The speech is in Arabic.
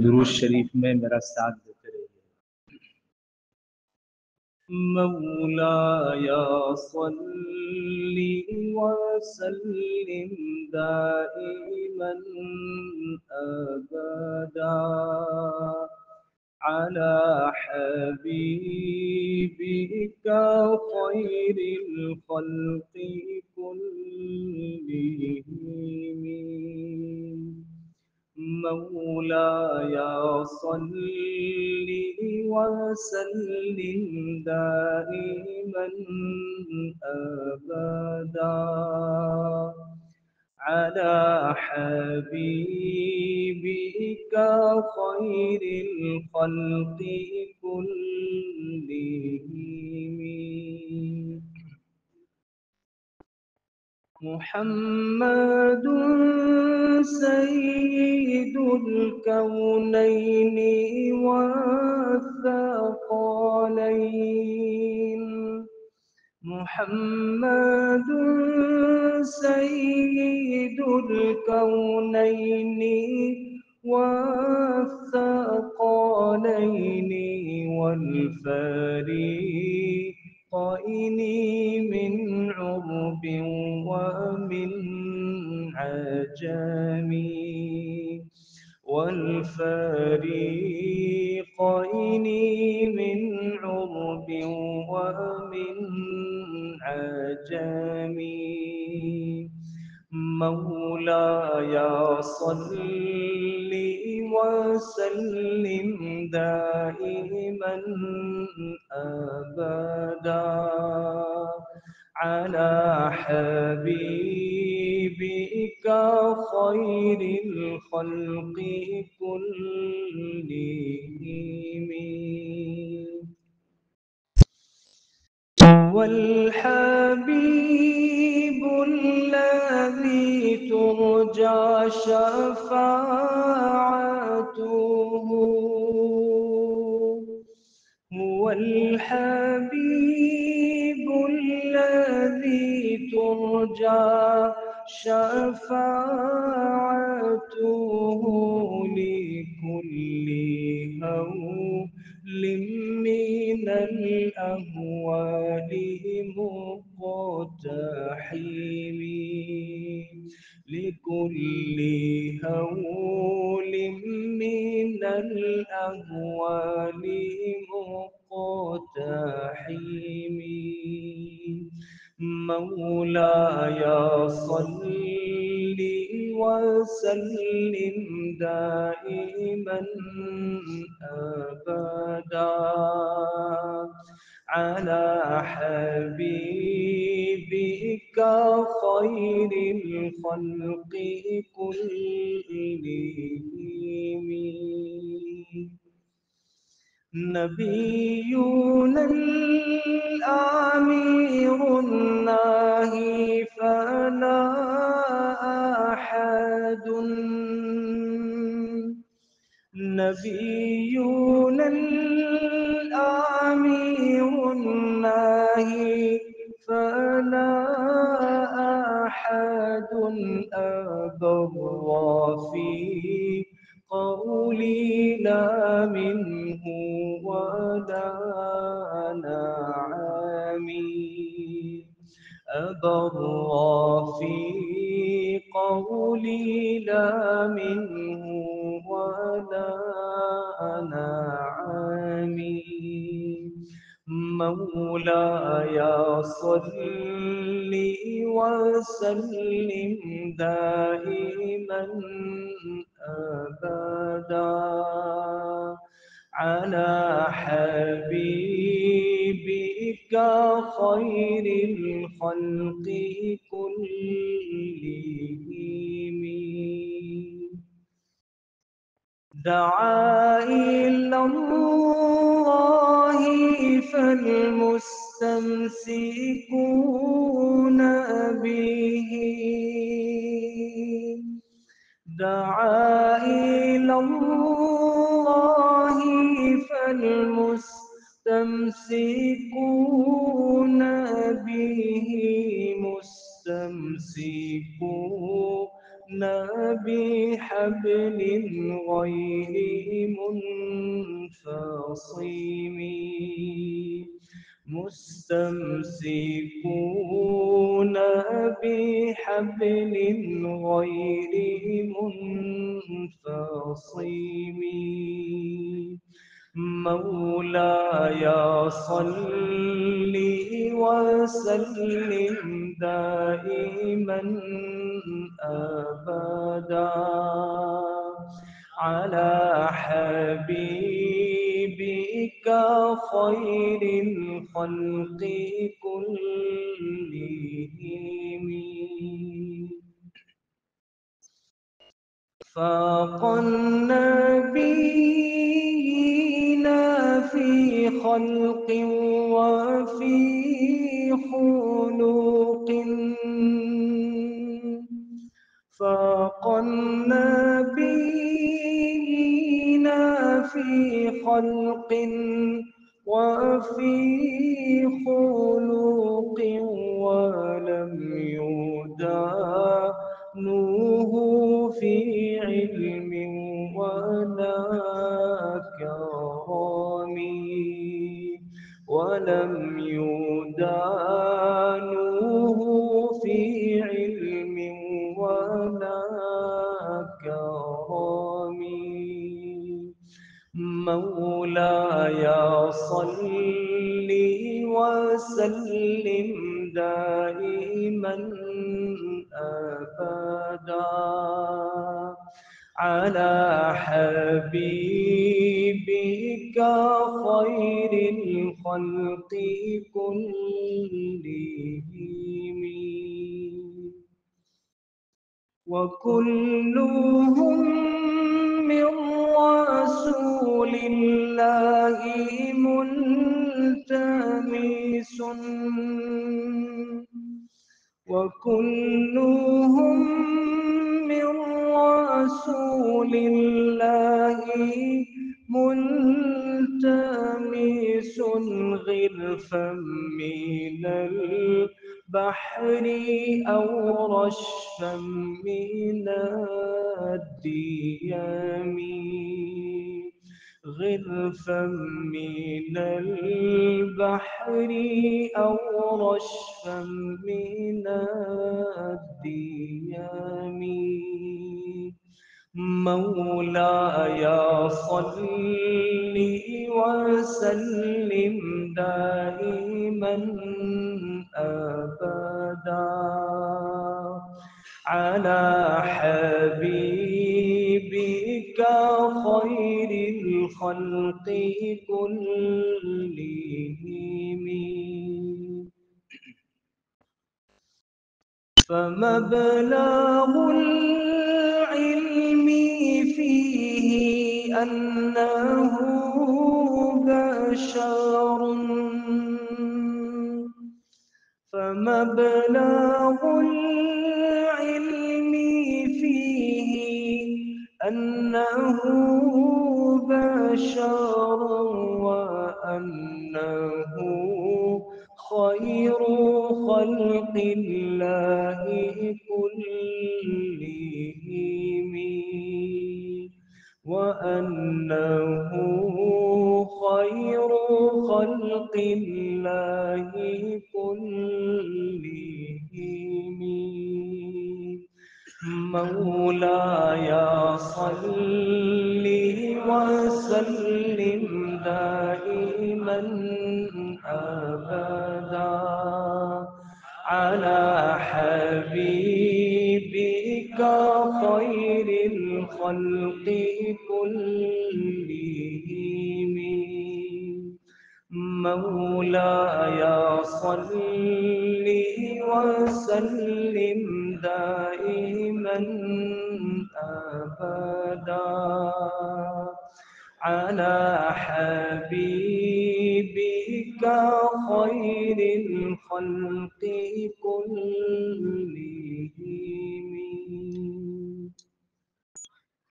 दुरूद शरीफ में मेरा साथ देते रहिए। मौलाया सल्ली व सल्लिम दाइमन अबदा अला हबीबिका खैरिल खल्क़ि कुल्लिहिम। मौलाया सल्ली व सल्लिम दाइमन अबदा अला हबीबिका खैरिल खल्क़ि कुल्लिहिम। मुहम्मदुन सय्यिदुल कौनैनि वस्सक़लैन। मुहम्मदुन सय्यिदुल कौनैनि वस्सक़लैन वल फरीक़ैन मिन उर्ब वमिन अजम वल फरीक़ैन मिन उर्ब वमिन अजम। मौलाया सल्ली व सल्लिम दाइमन अबदा अला हबीबिका खैरिल खल्क़ि कुल्लिहिम। والحبيب الذي ترجى شفاعته هو الحبيب الذي ترجى شفاعته لكل هول من الأهوال مقتحم لكل هول من الأهوال مقتحم. مولاي صل وسلم دائما أبدا على حبيبك خير الخلق كلهم. نبينا الأمير الناهي فلا أحد. نبينا الأمير الناهي فلا أحد أبر في قولي لا منه ولا نعمي أبر في قولي لا منه ولا نعمي. مولاي صل وسلم دائما أبدا على حبيبك خير الخلق كلهم. دعا إلى الله فالمستمسكون به. دعا إلى الله فالمستمسكون به مستمسكون بحبل غير منفصم مستمسكون بحبل غير منفصم مولاي صل وسلم دائما أبدا على حبيبك خير الخلق كلهم فاق النبيين في خلق وفي خلق فاق النبيين في خلق وفي خلق ولم يدانوه في علم ولا كرم ولم يدانوه في علم ولا كرم مولاي صل وسلم دائما أبدا على حبيبك خير الخلق كلهم وكلهم من رسول الله ملتمس وكلهم من رسول الله ملتمس غرفا من البحر أو رشفا من الديم غرفا من البحر أو رشفا من الديم مولاي صل وسلم دائما أبدا على حبيبك خير الخلق كلهم فمبلغ العلم فيه أنه بشر فمبلغ العلم فيه أنه بشر وأنه خير خلق الله كلهم وأنه خير خلق الله كلهم مولاي صل وسلم دائما أبدا على حبيبك خير الخلق كلهم مولاي صل وسلم دائما أبدا على حبيبك خير الخلق